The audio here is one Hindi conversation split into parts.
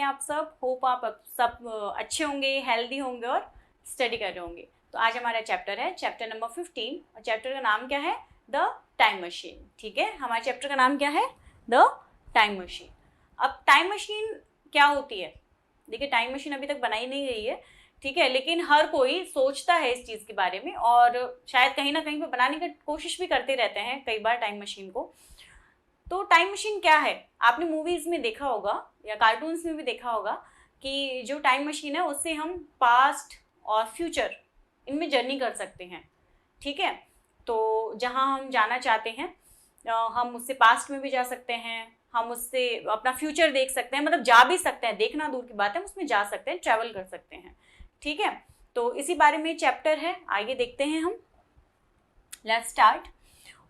हैं आप सब? होप आप सब अच्छे होंगे, हेल्दी होंगे और स्टडी कर रहे होंगे। तो आज हमारा चैप्टर है चैप्टर नंबर 15 और चैप्टर का नाम क्या है? The time machine. ठीक है, हमारे चैप्टर का नाम क्या है? The time machine. अब टाइम मशीन क्या होती है? देखिए, टाइम मशीन अभी तक बनाई नहीं गई है, ठीक है, लेकिन हर कोई सोचता है इस चीज़ के बारे में और शायद कहीं ना कहीं पे बनाने की कोशिश भी करते रहते हैं कई बार टाइम मशीन को। तो टाइम मशीन क्या है? आपने मूवीज़ में देखा होगा या कार्टून्स में भी देखा होगा कि जो टाइम मशीन है उससे हम पास्ट और फ्यूचर इनमें जर्नी कर सकते हैं। ठीक है, तो जहाँ हम जाना चाहते हैं हम उससे पास्ट में भी जा सकते हैं, हम उससे अपना फ्यूचर देख सकते हैं, मतलब जा भी सकते हैं, देखना दूर की बात है, हम उसमें जा सकते हैं, ट्रैवल कर सकते हैं। ठीक है, तो इसी बारे में चैप्टर है, आगे देखते हैं हम। Let's start.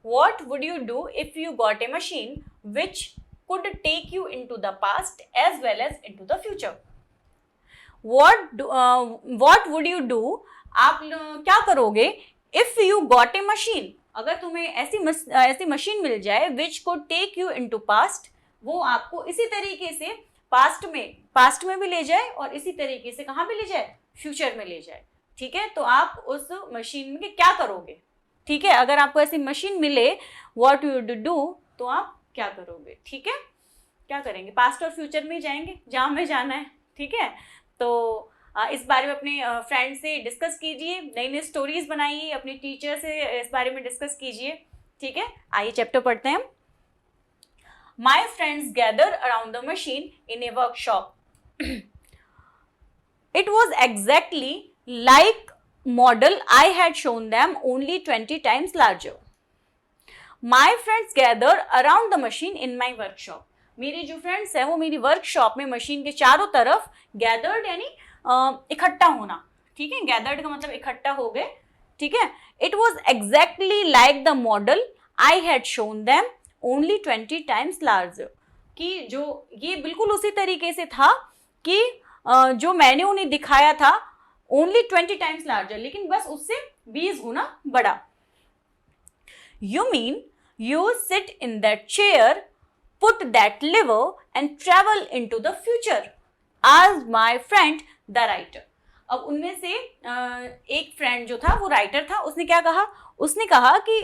What would you do if you got a machine which could take you into the past as well as into the future? What would you do? आप क्या करोगे? If you got a machine, अगर तुम्हें ऐसी मशीन मिल जाए which could take you into past, वो आपको इसी तरीके से पास्ट में भी ले जाए और इसी तरीके से कहाँ भी ले जाए? फ्यूचर में ले जाए। ठीक है, तो आप उस मशीन में क्या करोगे? ठीक है, अगर आपको ऐसी मशीन मिले, व्हाट यू डू, तो आप क्या करोगे? ठीक है, क्या करेंगे? पास्ट और फ्यूचर में जाएंगे जहाँ हमें जाना है। ठीक है, तो इस बारे में अपने फ्रेंड से डिस्कस कीजिए, नई नई स्टोरीज बनाइए, अपने टीचर से इस बारे में डिस्कस कीजिए। ठीक है, आइए चैप्टर पढ़ते हैं हम। My friends gather around the machine in A workshop. It was exactly like model I had shown them, only 20 times larger. My friends gathered around the machine in my workshop. मेरे जो फ्रेंड्स हैं वो मेरी वर्कशॉप में मशीन के चारों तरफ गैदर्ड यानी इकट्ठा होना। ठीक है, गैदर्ड का मतलब इकट्ठा हो गए। ठीक है, it was exactly like the model I had shown them, only 20 times larger. कि जो ये बिल्कुल उसी तरीके से था कि जो मैंने उन्हें दिखाया था, ओनली 20 टाइम्स लार्जर, लेकिन बस उससे 20 गुना बड़ा। You mean you sit in that chair, put that liver and travel into the future, आज माय फ्रेंड द राइटर। अब उनमें से एक फ्रेंड जो था वो राइटर था, उसने क्या कहा? उसने कहा कि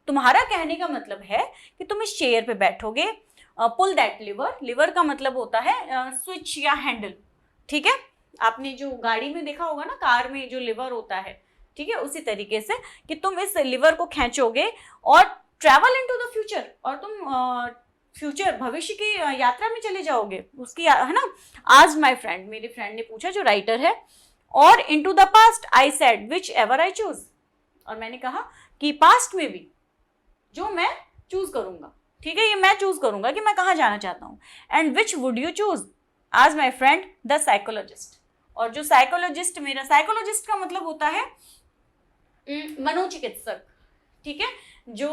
तुम्हारा कहने का मतलब है कि तुम इस चेयर पे बैठोगे, पुल दैट लिवर, लिवर का मतलब होता है स्विच या हैंडल। ठीक है, आपने जो गाड़ी में देखा होगा ना, कार में जो लिवर होता है, ठीक है, उसी तरीके से कि तुम इस लिवर को खींचोगे और ट्रैवल इनटू द फ्यूचर, और तुम फ्यूचर भविष्य की यात्रा में चले जाओगे उसकी, है ना। आज माय फ्रेंड, मेरे फ्रेंड ने पूछा जो राइटर है, और into the past I said which ever I choose, और मैंने कहा कि पास्ट में भी जो मैं चूज करूंगा, ठीक है, ये मैं चूज करूंगा कि मैं कहाँ जाना चाहता हूँ। And which would you choose, आज माय फ्रेंड द साइकोलॉजिस्ट, और जो साइकोलॉजिस्ट, मेरा साइकोलॉजिस्ट का मतलब होता है मनोचिकित्सक। ठीक है, जो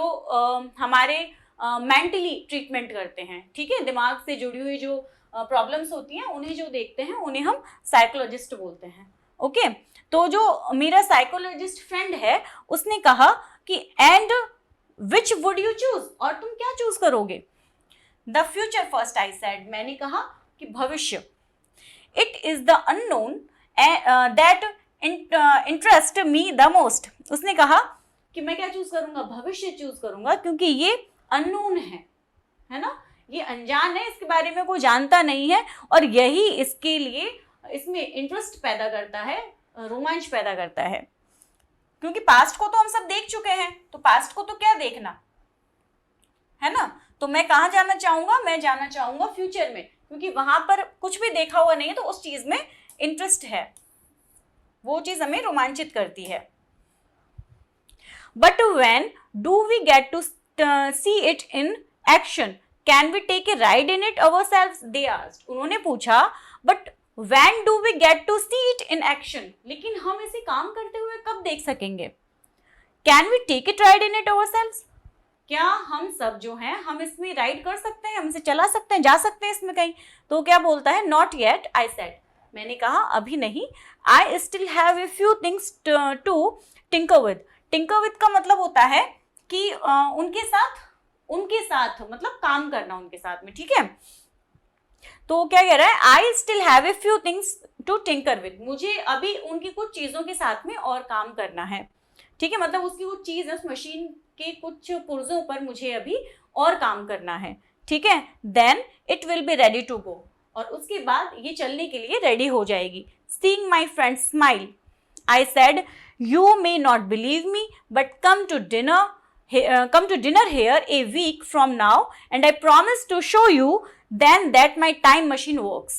हमारे मेंटली ट्रीटमेंट करते हैं, ठीक है, दिमाग से जुड़ी हुई जो प्रॉब्लम्स होती हैं उन्हें जो देखते हैं उन्हें हम साइकोलॉजिस्ट बोलते हैं। ओके, तो जो मेरा साइकोलॉजिस्ट फ्रेंड है उसने कहा कि and which would you choose, और तुम क्या चूज करोगे? The future first I said, मैंने कहा कि भविष्य। It is the unknown that interest me the most. उसने कहा कि मैं क्या चूज करूंगा? भविष्य चूज करूंगा, क्योंकि ये अननोन है ना, ये अनजान है, इसके बारे में कोई जानता नहीं है, और यही इसके लिए इसमें इंटरेस्ट पैदा करता है, रोमांच पैदा करता है। क्योंकि पास्ट को तो हम सब देख चुके हैं, तो पास्ट को तो क्या देखना है ना। तो मैं कहाँ जाना चाहूंगा? मैं जाना चाहूंगा फ्यूचर में, क्योंकि वहां पर कुछ भी देखा हुआ नहीं है, तो उस चीज में इंटरेस्ट है, वो चीज हमें रोमांचित करती है। But when do we get to see it in action, can we take a ride in it ourselves, they asked. उन्होंने पूछा, but when do we get to see it in action, लेकिन हम इसे काम करते हुए कब देख सकेंगे? Can we take it ride in it ourselves, क्या हम सब जो हैं हम इसमें राइड कर सकते हैं, हम इसे चला सकते हैं, जा सकते हैं इसमें कहीं? तो क्या बोलता है? नॉट येट आई सेड, मैंने कहा अभी नहीं। I still have a few things to tinker with. Tinker with का मतलब होता है कि उनके साथ मतलब काम करना उनके साथ में। ठीक है, तो क्या कह रहा है, I still have a few things to tinker with, मुझे अभी उनकी कुछ चीजों के साथ में और काम करना है, ठीक है, मतलब उसकी कुछ चीज है, उस मशीन के कुछ पुर्जों पर मुझे अभी और काम करना है, ठीक है, then it will be ready to go, और उसके बाद ये चलने के लिए रेडी हो जाएगी। Seeing my friend smile I said, you may not believe me but come to dinner here a week from now and I promise to show you then that my time machine works.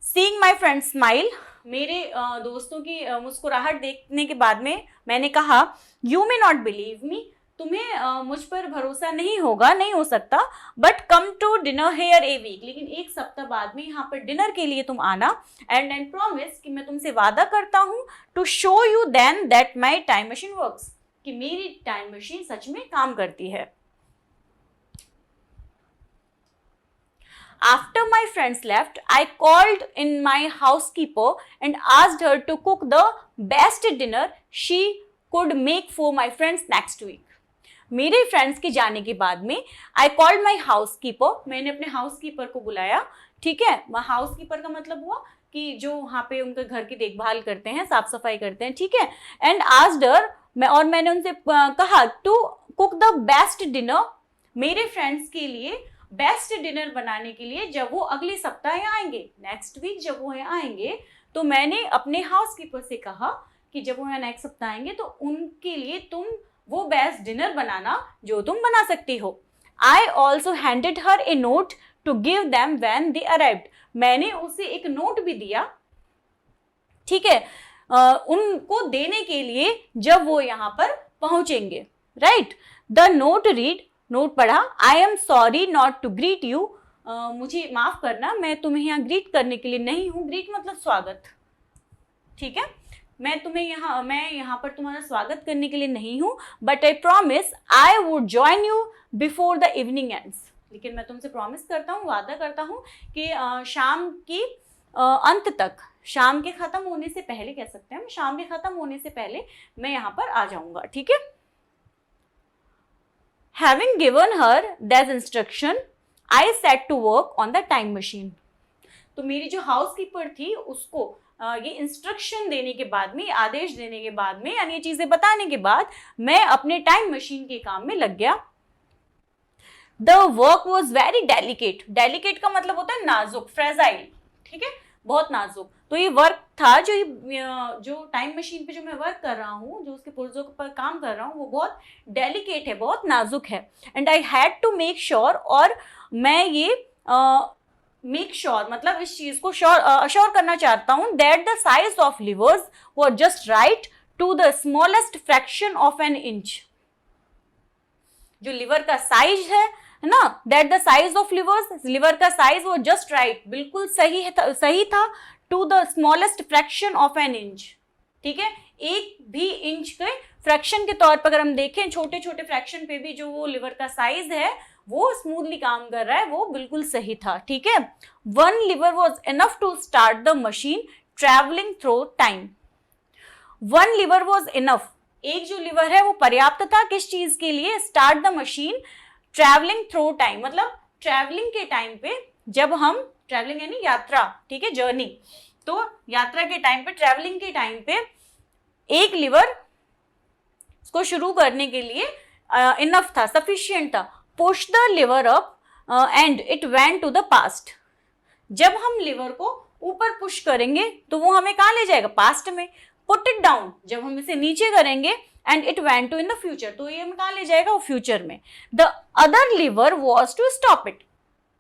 Seeing my friend smile, मेरे दोस्तों की मुस्कुराहट देखने के बाद में मैंने कहा, you may not believe me, तुम्हें मुझ पर भरोसा नहीं होगा, नहीं हो सकता, but come to dinner here a week, लेकिन एक सप्ताह बाद में यहाँ पर डिनर के लिए तुम आना, एंड प्रॉमिस, कि मैं तुमसे वादा करता हूँ, to show you then that my time machine works, कि मेरी टाइम मशीन सच में काम करती है। After my friends left, I called in my housekeeper and asked her to cook the best dinner she could make for my friends next week. मेरे फ्रेंड्स के जाने के बाद में I called my house keeper, मैंने अपने हाउस कीपर को बुलाया, ठीक है, हाउस कीपर का मतलब हुआ कि जो वहाँ पे उनके घर की देखभाल करते हैं, साफ सफाई करते हैं, ठीक है, एंड आस्क्ड हर, मैंने उनसे कहा to cook the best dinner, मेरे फ्रेंड्स के लिए बेस्ट डिनर बनाने के लिए, जब वो अगले सप्ताह यहाँ आएंगे, नेक्स्ट वीक जब वो यहाँ आएंगे, तो मैंने अपने हाउस कीपर से कहा कि जब वो यहाँ नेक्स्ट सप्ताह आएंगे तो उनके लिए तुम वो बेस्ट डिनर बनाना जो तुम बना सकती हो। I also handed her a note to give them when they arrived, मैंने उसे एक नोट भी दिया, ठीक है, उनको देने के लिए जब वो यहाँ पर पहुंचेंगे, right. The note read, note पढ़ा, I am sorry not to greet you, मुझे माफ करना, मैं तुम्हें यहाँ ग्रीट करने के लिए नहीं हूँ, ग्रीट मतलब स्वागत, ठीक है, मैं यहाँ पर तुम्हारा स्वागत करने के लिए नहीं हूँ, but I promise I would join you before the evening ends, लेकिन मैं तुमसे प्रॉमिस करता हूँ, वादा करता हूँ कि शाम की अंत तक, शाम के खत्म होने से पहले कह सकते हैं, शाम के खत्म होने से पहले मैं यहाँ पर आ जाऊंगा, ठीक है। Having given her that instruction, I set to work on the time machine. तो मेरी जो हाउस कीपर थी उसको ये इंस्ट्रक्शन देने के बाद में, आदेश देने के बाद में, यानी ये चीजें बताने के बाद मैं अपने टाइम मशीन के काम में लग गया। The work was very delicate, delicate का मतलब होता है नाजुक, फ्रेजाइल, ठीक है, बहुत नाजुक। तो ये वर्क था जो टाइम मशीन पे जो मैं वर्क कर रहा हूँ, जो उसके पुर्जों पर काम कर रहा हूँ, वो बहुत डेलिकेट है, बहुत नाजुक है। And I had to make sure, और मैं ये मेक श्योर मतलब इस चीज को अश्योर करना चाहता हूँ, that the size of levers were just right to the smallest fraction of an inch. जो लिवर का साइज है ना, that the size of levers, lever का साइज वो जस्ट राइट, बिल्कुल सही था, to the smallest fraction of an inch, ठीक है, एक भी इंच के फ्रैक्शन के तौर पर अगर हम देखें, छोटे छोटे फ्रैक्शन पे भी जो वो लिवर का साइज है वो स्मूथली काम कर रहा है, वो बिल्कुल सही था, ठीक है। One lever was enough to start the machine travelling through time, one lever was enough, एक जो लिवर है वो पर्याप्त था, किस चीज के लिए, start the machine travelling through time, मतलब ट्रेवलिंग के टाइम पे, जब हम ट्रेवलिंग यानी यात्रा, ठीक है, जर्नी, तो यात्रा के टाइम पे, ट्रेवलिंग के टाइम पे एक लिवर को शुरू करने के लिए इनफ था, सफिशिएंट था। Push the lever up and it went to the past, जब हम लिवर को ऊपर पुश करेंगे तो वो हमें कहाँ ले जाएगा, पास्ट में। पुट इट डाउन, जब हम इसे नीचे करेंगे, and it went to in the future, तो ये हमें कहाँ ले जाएगा, वो फ्यूचर में। The other lever was to stop it,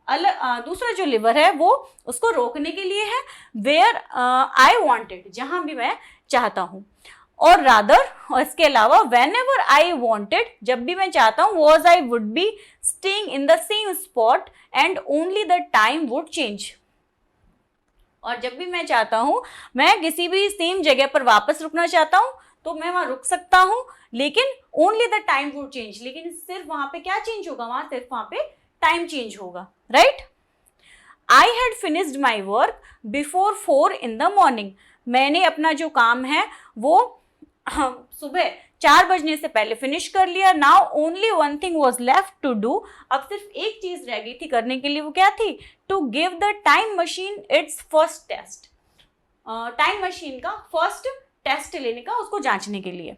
दूसरा जो लिवर है वो उसको रोकने के लिए है, वेयर आई वॉन्टेड, जहां भी मैं चाहता हूँ, और रादर, और इसके अलावा, वेन एवर आई वॉन्टेड, जब भी मैं चाहता हूँ, was I would be staying in the same spot and only the time would change, और जब भी मैं चाहता हूँ, मैं किसी भी सेम जगह पर वापस रुकना चाहता हूँ तो मैं वहां रुक सकता हूँ, लेकिन only the time would change, लेकिन सिर्फ वहां पे क्या चेंज होगा, वहां सिर्फ वहां पे टाइम चेंज होगा, right. I had finished my work before 4 in the morning, मैंने अपना जो काम है वो सुबह 4 बजने से पहले फिनिश कर लिया। Now only one thing was left to do, अब सिर्फ एक चीज रह गई थी करने के लिए, वो क्या थी? To give the time machine its first test, time machine का फर्स्ट टेस्ट लेने का, उसको जांचने के लिए।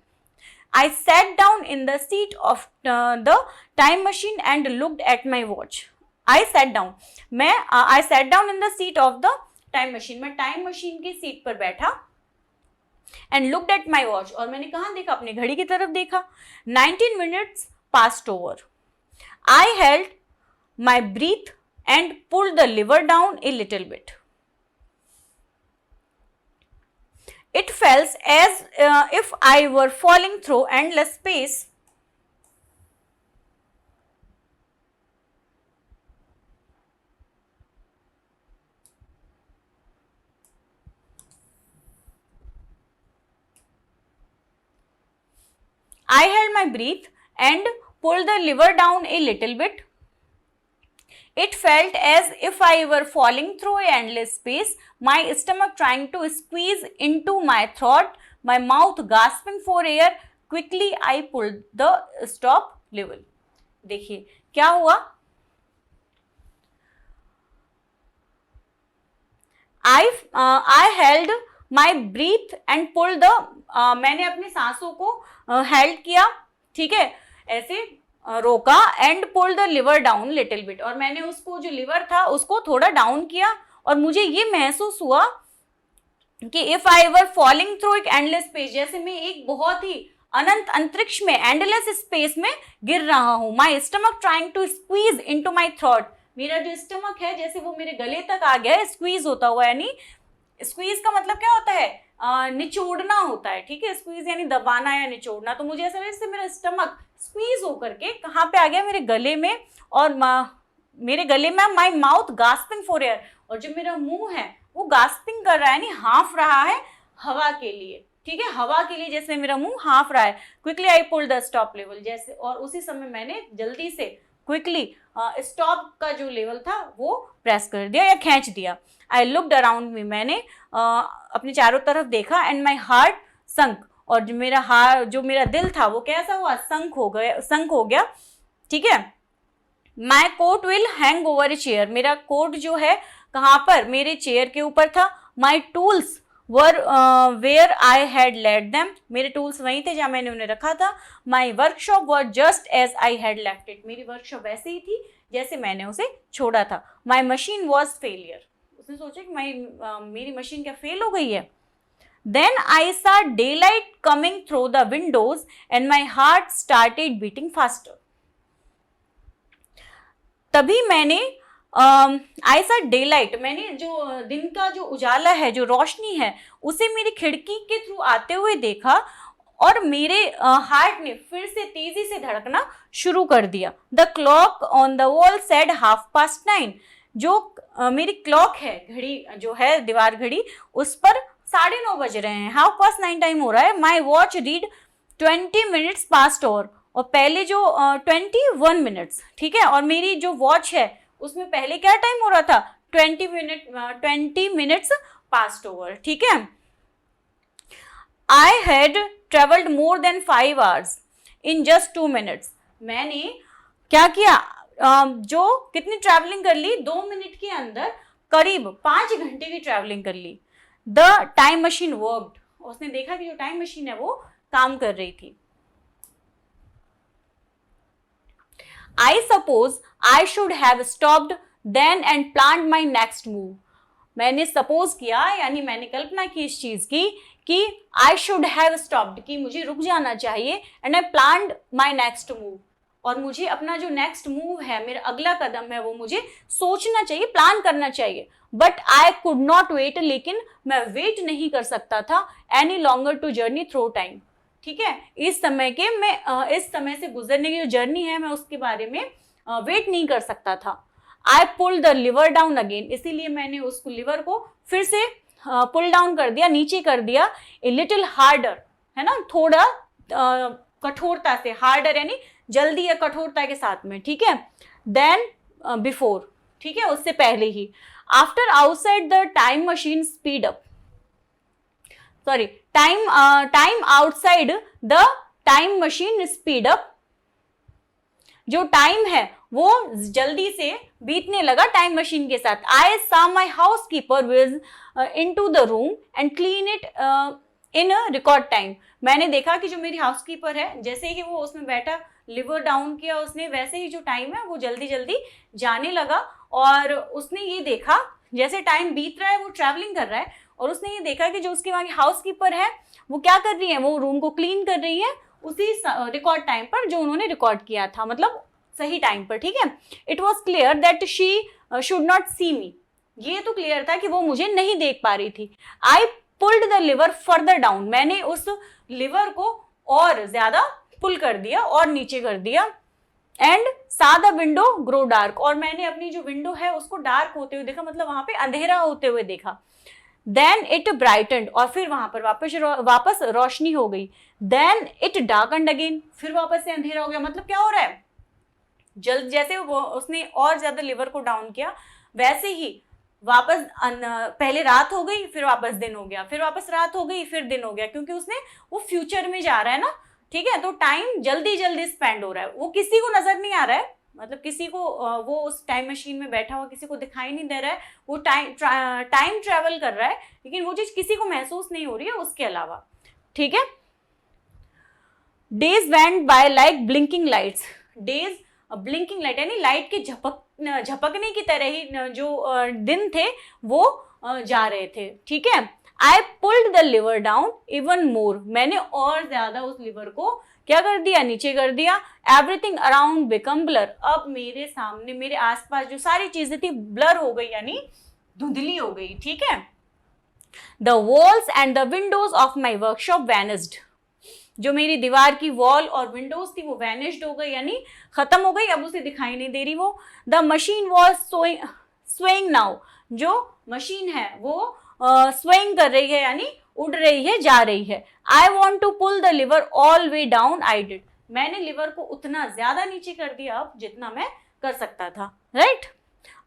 I sat down in the seat of the time machine and looked at my watch. I sat down in the seat of the time machine. मैं टाइम मशीन की सीट पर बैठा and looked at my watch, और मैंने कहाँ देखा? अपनी घड़ी की तरफ देखा। 19 minutes passed over. I held my breath and pulled the lever down a little bit. It felt as if I were falling through endless space. I held my breath and pulled the lever down a little bit. It felt as if I were falling through an endless space, my stomach trying to squeeze into my throat, my mouth gasping for air. Quickly I pulled the stop lever. देखिए क्या हुआ? I held my breath and pulled the मैंने अपनी सांसों को हेल्ड किया, ठीक है, ऐसे रोका, and pull the lever down little bit, और मैंने उसको जो लिवर था उसको थोड़ा डाउन किया, और मुझे ये महसूस हुआ कि if I were falling through एक एंडलेस स्पेस, जैसे मैं एक बहुत ही अनंत अंतरिक्ष में, एंडलेस स्पेस में गिर रहा हूं। My stomach trying to squeeze into my throat, मेरा जो स्टमक है जैसे वो मेरे गले तक आ गया है, स्क्वीज होता हुआ, यानी स्क्वीज का मतलब क्या होता है? निचोड़ना होता है, ठीक है, स्क्वीज यानी दबाना या निचोड़ना। तो मुझे ऐसा लगा जैसे मेरा स्टमक स्क्वीज होकर के कहाँ पे आ गया? मेरे गले में, और मेरे गले में my mouth gasping for air, और जो मेरा मुंह है वो गास्पिंग कर रहा है, यानी हाँफ रहा है हवा के लिए, ठीक है, हवा के लिए जैसे मेरा मुंह हाँफ रहा है। Quickly I pulled the stop level, जैसे, और उसी समय मैंने जल्दी से क्विकली स्टॉप का जो लेवल था वो प्रेस कर दिया या खींच दिया। आई लुक्ड अराउंड मी, मैंने अपने चारों तरफ देखा, एंड माई हार्ट संक, और जो मेरा दिल था वो कैसा हुआ? संक हो गया, ठीक है। My coat will hang over a chair, मेरा कोट जो है कहाँ पर? मेरे चेयर के ऊपर था। My tools were where I had let them, मेरे टूल्स वहीं थे जहाँ मैंने उन्हें रखा था। My workshop were just as I had left it, मेरी वर्कशॉप वैसे ही थी जैसे मैंने उसे छोड़ा था। माई मशीन वॉज फेलियर, उसने सोचा कि मेरी मशीन क्या फेल हो गई है। Then I saw daylight coming through the windows and my heart started beating faster. तभी मैंने I saw daylight, मैंने जो दिन का जो उजाला है, जो रोशनी है, उसे मेरी खिड़की के थ्रू आते हुए देखा, और मेरे हार्ट ने फिर से तेजी से धड़कना शुरू कर दिया। The clock on the wall said 9:30. जो मेरी क्लॉक है, घड़ी जो है, दीवार घड़ी, उस पर 9:30 बज रहे हैं, 9:30 टाइम हो रहा है। My watch read 20 minutes past over, और पहले जो 21 minutes, ठीक है, और मेरी जो वॉच है उसमें पहले क्या टाइम हो रहा था? 20 minutes past over, ठीक है। I had travelled more than 5 hours in just 2 minutes, मैंने क्या किया? जो कितनी ट्रैवलिंग कर ली? 2 मिनट के अंदर करीब 5 घंटे की ट्रैवलिंग कर ली। द टाइम मशीन वर्कड, उसने देखा कि जो टाइम मशीन है वो काम कर रही थी। I suppose I should have stopped then and planned my next move, मैंने सपोज किया, यानी मैंने कल्पना की इस चीज की कि आई शुड हैव स्टॉप्ड, कि मुझे रुक जाना चाहिए, and I planned my next move, और मुझे अपना जो नेक्स्ट मूव है, मेरा अगला कदम है, वो मुझे सोचना चाहिए, प्लान करना चाहिए। But I could not wait, लेकिन मैं वेट नहीं कर सकता था any longer to journey through time, ठीक है, इस समय से गुजरने की जो जर्नी है, मैं उसके बारे में वेट नहीं कर सकता था। I pull the lever down again, इसीलिए मैंने उस लिवर को फिर से पुल डाउन कर दिया, नीचे कर दिया। ए लिटिल हार्डर, है ना, थोड़ा कठोरता से, हार्डर यानी जल्दी या कठोरता के साथ में, ठीक है। देन बिफोर, ठीक है, उससे पहले ही। After outside the time machine speed up, sorry, time outside the time machine speed up, जो टाइम है वो जल्दी से बीतने लगा टाइम मशीन के साथ। I saw my housekeeper whizz in to the room and clean it in record time. मैंने देखा कि जो मेरी हाउस कीपर है, जैसे ही वो उसमें बैठा, लिवर डाउन किया उसने, वैसे ही जो टाइम है वो जल्दी जल्दी जाने लगा। और उसने ये देखा, जैसे टाइम बीत रहा है वो ट्रैवलिंग कर रहा है, और उसने ये देखा कि जो उसकी वहाँ की हाउस कीपर है वो क्या कर रही है, वो रूम को क्लीन कर रही है उसी रिकॉर्ड टाइम पर जो उन्होंने रिकॉर्ड किया था, मतलब सही टाइम पर, ठीक है। It was clear that she should not see me, ये तो क्लियर था कि वो मुझे नहीं देख पा रही थी। I pulled the liver further down, मैंने उस लिवर को और ज्यादा पुल कर दिया और नीचे कर दिया। एंड सा द विंडो ग्रो डार्क, और मैंने अपनी जो विंडो है उसको डार्क होते हुए देखा, मतलब वहां पे अंधेरा होते हुए देखा। देन इट ब्राइटेंड, और फिर वहां पर वापस रोशनी हो गई। देन इट डार्कन्ड अगेन, फिर वापस से अंधेरा हो गया। मतलब क्या हो रहा है, जल्द जैसे वो उसने और ज्यादा लिवर को डाउन किया, वैसे ही वापस पहले रात हो गई, फिर वापस दिन हो गया, फिर वापस रात हो गई, फिर दिन हो गया, क्योंकि उसने वो फ्यूचर में जा रहा है ना, ठीक है। तो टाइम जल्दी जल्दी स्पेंड हो रहा है, वो किसी को नजर नहीं आ रहा है, मतलब किसी को वो उस टाइम मशीन में बैठा हुआ किसी को दिखाई नहीं दे रहा है, वो टाइम ट्रेवल कर रहा है, लेकिन वो चीज किसी को महसूस नहीं हो रही है उसके अलावा, ठीक है। Days went by like blinking lights, days blinking light यानी लाइट के झपकने की तरह ही जो दिन थे वो जा रहे थे, ठीक है। I pulled the lever down even more, मैंने और ज्यादा उस लिवर को क्या कर दिया, नीचे कर दिया। एवरीथिंग अराउंड बिकम ब्लर, अब मेरे सामने मेरे आसपास जो सारी चीजें थी ब्लर हो गई, यानी धुंधली हो गई, ठीक है। The walls and the Windows of my workshop vanished, जो मेरी दीवार की वॉल और विंडोज थी वो वैनिश्ड हो गई, यानी खत्म हो गई, अब उसे दिखाई नहीं दे रही वो। The machine was swaying now, जो मशीन है वो स्वेइंग कर रही है, यानी उड़ रही है, जा रही है। I want to pull the lever all way down, I did, मैंने लिवर को उतना ज्यादा नीचे कर दिया अब जितना मैं कर सकता था, right.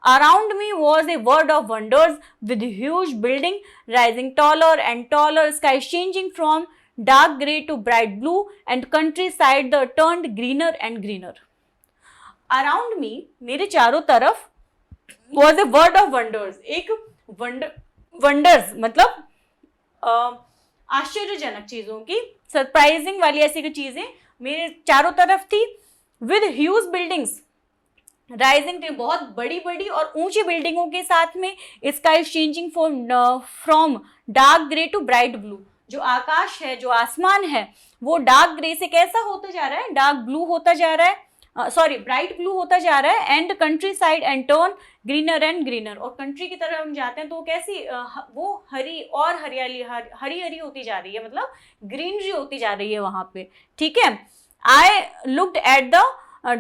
Around me was a world of wonders with huge building rising taller and taller, skies changing from dark grey to bright blue and countryside that turned greener and greener. Around me, मेरे चारों तरफ was a world of wonders, एक wonders मतलब आश्चर्यजनक चीजों की, सरप्राइजिंग वाली ऐसी की चीजें मेरे चारों तरफ थी। with huge buildings, राइजिंग थे बहुत बड़ी बड़ी और ऊंची बिल्डिंगों के साथ में। Sky changing from dark grey to bright blue, जो आकाश है, जो आसमान है, वो डार्क ग्रे से कैसा होता जा रहा है, डार्क ब्लू होता जा रहा है, ब्राइट ब्लू होता जा रहा है। And country side and turn greener and greener, और कंट्री की तरफ हम जाते हैं तो कैसी वो हरी और हरियाली हरी हरी होती जा रही है, मतलब ग्रीनरी होती जा रही है वहां पे, ठीक है। I looked at the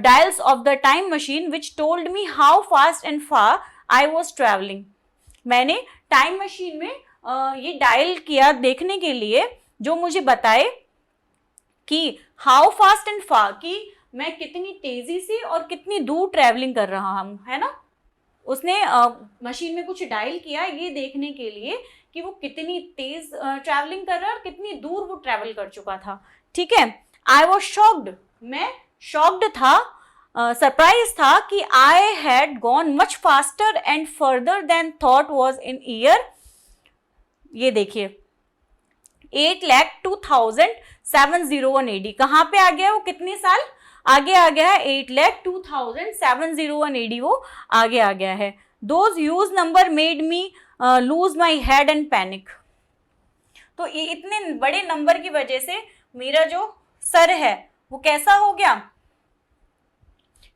dials of the time machine which told me how fast and far I was traveling. मैंने टाइम मशीन में ये डायल किया देखने के लिए जो मुझे बताए कि हाउ फास्ट एंड फार, कि मैं कितनी तेजी से और कितनी दूर ट्रैवलिंग कर रहा हूँ, है ना। उसने मशीन में कुछ डायल किया ये देखने के लिए कि वो कितनी तेज ट्रैवलिंग कर रहा है और कितनी दूर वो ट्रैवल कर चुका था, ठीक है। आई वॉज शॉक्ड, मैं शॉक्ड था, सरप्राइज था कि I had gone much faster and further than thought was in year. ये देखिए 8,02,701 AD, कहाँ पे आ गया वो, कितने साल आगे आ गया है, 8,02,701 AD वो आगे आ गया है। Those huge number made me lose my head and panic, तो ये इतने बड़े नंबर की वजह से मेरा जो सर है वो कैसा हो गया,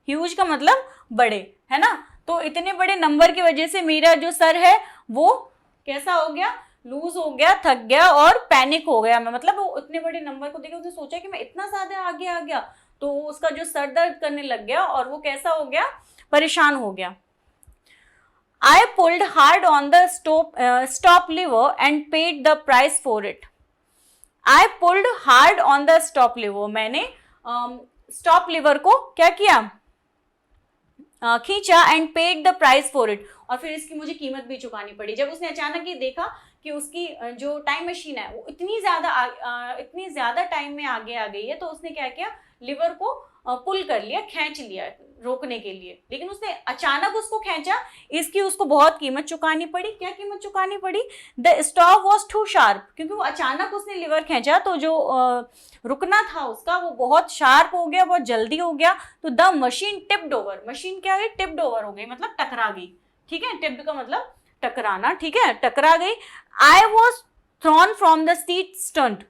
ह्यूज का मतलब बड़े, है ना। तो इतने बड़े नंबर की वजह से मेरा जो सर है वो कैसा हो गया, लूज हो गया, थक गया और पैनिक हो गया मैं, मतलब वो इतने बड़े नंबर को देखे उसने सोचा कि मैं इतना ज्यादा आगे आ गया, तो उसका जो सर दर्द करने लग गया और वो कैसा हो गया, परेशान हो गया। I pulled hard on the stop lever and paid the price for it. I pulled hard on the stop lever, मैंने स्टॉप लीवर को क्या किया, खींचा and paid the price for it, और फिर इसकी मुझे कीमत भी चुकानी पड़ी। जब उसने अचानक ये देखा कि उसकी जो टाइम मशीन है वो इतनी ज्यादा टाइम में आगे आ गई है, तो उसने क्या किया, लिवर को पुल कर लिया, खींच लिया रोकने के लिए। लेकिन उसने अचानक उसको खींचा, इसकी उसको बहुत कीमत चुकानी पड़ी। क्या कीमत चुकानी पड़ी? The stop was too sharp, क्योंकि वो अचानक उसने लिवर खींचा तो जो रुकना था उसका वो बहुत शार्प हो गया, बहुत जल्दी हो गया। तो the machine tipped over, machine क्या है, टिप्ड ओवर हो गई, मतलब टकरा गई। ठीक है, टिप्ड का मतलब टकराना। ठीक है, टकरा गई। I was throne from the seat stunt,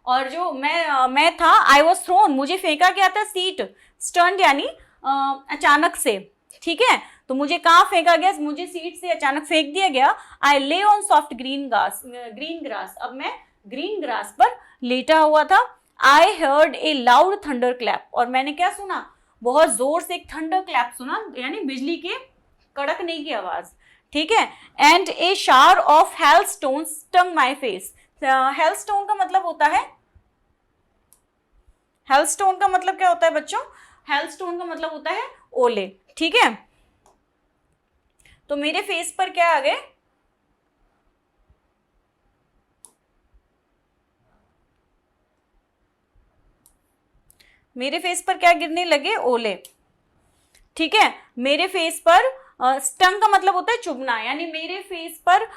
और जो मैं था, आई वॉज थ्रोन, मुझे फेंका गया था, सीट स्टंट यानी अचानक से। ठीक है, तो मुझे कहाँ फेंका गया, मुझे सीट से अचानक फेंक दिया गया। आई ले ऑन सॉफ्ट ग्रीन ग्रास, अब मैं ग्रीन ग्रास पर लेटा हुआ था। I heard a loud thunder clap, और मैंने क्या सुना, बहुत जोर से एक थंडर क्लैप सुना, यानी बिजली के कड़कने की आवाज। ठीक है, and A shower of hailstone stung my face. Hailstone का मतलब होता है, हेलस्टोन का मतलब क्या होता है बच्चों, हेलस्टोन का मतलब होता है ओले। ठीक है, तो मेरे फेस पर क्या आ गए, मेरे फेस पर क्या गिरने लगे, ओले। ठीक है, मेरे फेस पर स्टंग का मतलब होता है चुभना, यानी मेरे फेस पर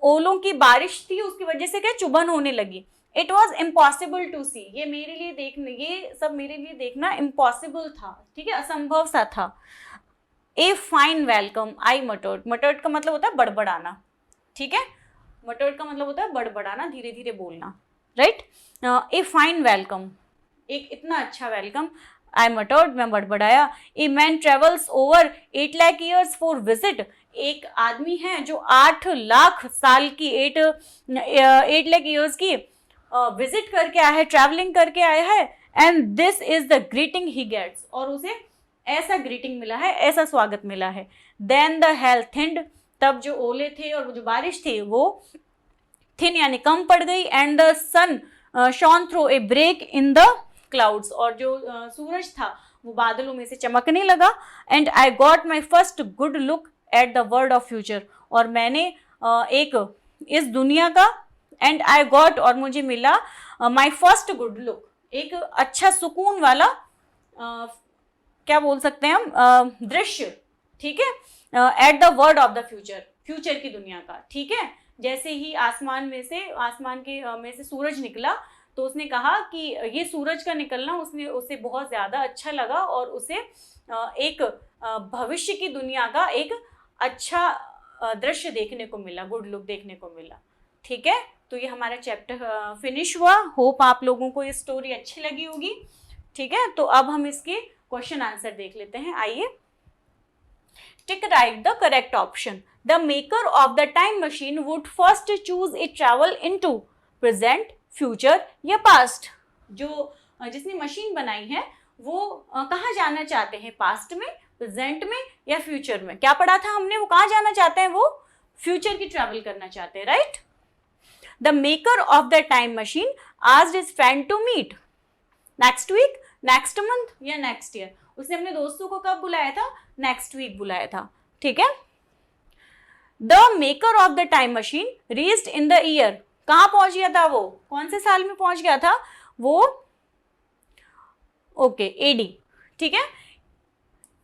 ओलों की बारिश थी, उसकी वजह से क्या चुभन होने लगी। इट वॉज इम्पॉसिबल टू सी, ये मेरे लिए देखना, ये सब मेरे लिए देखना इम्पॉसिबल था। ठीक है, असंभव सा था। ए फाइन वेलकम आई मटर्ड, मटर्ड का मतलब होता है बड़बड़ाना। ठीक है, मटर्ड का मतलब होता है बड़बड़ाना, धीरे धीरे बोलना। राइट, ए फाइन वेलकम, एक इतना अच्छा वेलकम। आई मटर्ड, मैं बड़बड़ाया। A man travels over 8 lakh years for visit, एक आदमी है जो 8 लाख साल की 8 लाख ईयर्स की विजिट करके आया है, ट्रैवलिंग करके आया है। And this is the greeting he gets, और उसे ऐसा ग्रीटिंग मिला है, ऐसा स्वागत मिला है। देन द हेल थिंड, तब जो ओले थे और जो बारिश थी वो थिन यानी कम पड़ गई। And the sun shone through a break in the clouds, और जो सूरज था वो बादलों में से चमकने लगा। And I got my first good look at the world of future, और मैंने एक इस दुनिया का, एंड आई गॉट, और मुझे मिला, माई फर्स्ट गुड लुक, एक अच्छा सुकून वाला क्या बोल सकते हैं हम, दृश्य। ठीक है, at the world of the future, future की दुनिया का। ठीक है, जैसे ही आसमान में से सूरज निकला, तो उसने कहा कि ये सूरज का निकलना उसे बहुत ज़्यादा अच्छा लगा, और उसे एक भविष्य की दुनिया का एक अच्छा दृश्य देखने को मिला, गुड लुक देखने को मिला। ठीक है, तो ये हमारा चैप्टर फिनिश हुआ। होप आप लोगों को ये स्टोरी अच्छी लगी होगी। ठीक है, तो अब हम इसके क्वेश्चन आंसर देख लेते हैं। आइए, टिक right the correct option. The maker of the time machine would first choose it travel into present, future या पास्ट। जो जिसने मशीन बनाई है वो कहाँ जाना चाहते हैं, पास्ट में, प्रेजेंट में या फ्यूचर में। क्या पढ़ा था हमने, वो कहाँ जाना चाहते हैं, वो फ्यूचर की ट्रैवल करना चाहते हैं। Right, the maker of the time machine asked his friend to meet next week, next month या नेक्स्ट ईयर। उसने अपने दोस्तों को कब बुलाया था, नेक्स्ट वीक बुलाया था। ठीक है, the maker of the time machine reached in the year, कहाँ पहुंच गया था वो, कौन से साल में पहुंच गया था वो, ओके, एडी। ठीक है,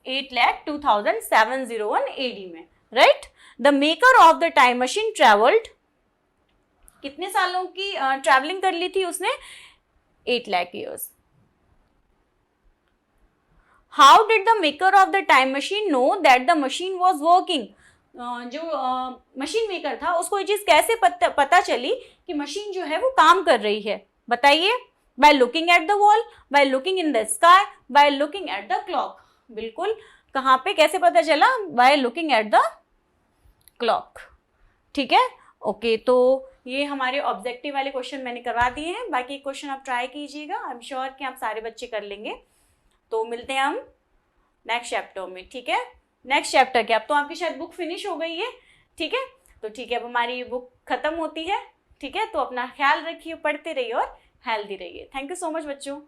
8,02,701 एडी में। Right, the maker of the time machine travelled, कितने सालों की ट्रैवलिंग कर ली थी उसने, 8 lakh years. How did the maker of the time machine know that the machine was working, जो मशीन मेकर था उसको ये चीज कैसे पता चली कि मशीन जो है वो काम कर रही है, बताइए। By looking at the wall, by looking in the sky, by looking at the clock. बिल्कुल, कहाँ पे कैसे पता चला, by looking at the clock. ठीक है, ओके, तो ये हमारे ऑब्जेक्टिव वाले क्वेश्चन मैंने करवा दिए हैं। बाकी क्वेश्चन आप ट्राई कीजिएगा, आई एम श्योर कि आप सारे बच्चे कर लेंगे। तो मिलते हैं हम नेक्स्ट चैप्टर में। ठीक है, नेक्स्ट चैप्टर क्या, अब तो आपकी शायद बुक फिनिश हो गई है। ठीक है, तो ठीक है, अब हमारी ये बुक खत्म होती है। ठीक है, तो अपना ख्याल रखिए, पढ़ते रहिए और हेल्दी रहिए। थैंक यू सो मच बच्चों।